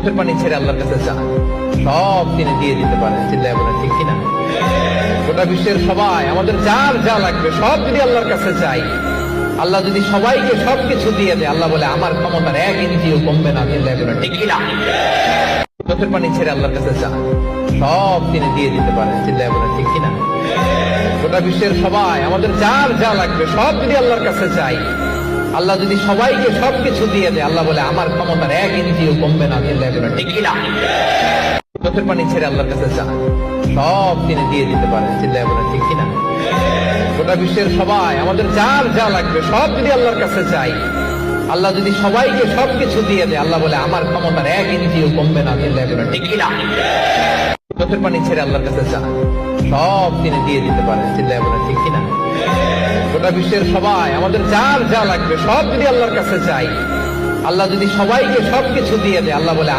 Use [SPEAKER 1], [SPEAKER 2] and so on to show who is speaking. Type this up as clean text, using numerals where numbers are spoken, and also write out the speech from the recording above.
[SPEAKER 1] চোখের পানি ছেড়ে আল্লাহর কাছে চান, সব তিনি দিয়ে দিতে পারেন। চিল্লায় বলেন ঠিক কিনা? গোটা বিশ্বের সবাই আমাদের যার যা লাগবে সব যদি আল্লাহর কাছে চাই, আল্লাহ যদি সবাইকে সবকিছু দিয়ে দেয়, আল্লাহ বলে আমার ক্ষমতার 1 ইঞ্চিও কমবে না। চিল্লায় বলেন ঠিক কিনা? চোখের পানি ছেড়ে আল্লাহর কাছে চান, সব তিনি দিয়ে দিতে পারেন। চিল্লায় বলেন ঠিক কিনা? গোটা বিশ্বের সবাই আমাদের যার যা লাগবে সব যদি আল্লাহর কাছে চাই, আল্লাহ যদি সবাইকে সবকিছু দিয়ে দেয়, আল্লাহ বলে আমার ক্ষমতার 1 ইঞ্চিও কমবে না। চিল্লায় বলেন ঠিক কিনা? চোখের পানি ছেড়ে আল্লাহর কাছে চান, সব তিনি দিয়ে দিতে পারেন। চিল্লায় বলেন ঠিক কিনা? গোটা বিশ্বের সবাই আমাদের যার যা লাগবে সব যদি আল্লাহর কাছে চাই, আল্লাহ যদি সবাইকে সবকিছু দিয়ে দেয়, আল্লাহ বলে আমার ক্ষমতার 1 ইঞ্চিও কমবে না। চিল্লায় বলেন ঠিক কিনা? চোখের পানি ছেড়ে আল্লাহর কাছে চান, সব তিনি দিয়ে দিতে পারেন। চিল্লায় বলেন ঠিক কিনা? গোটা বিশ্বের সবাই আমাদের যার যা লাগবে সব যদি আল্লাহর কাছে চাই, আল্লাহ যদি সবাইকে সবকিছু দিয়ে দেয়, আল্লাহ বলে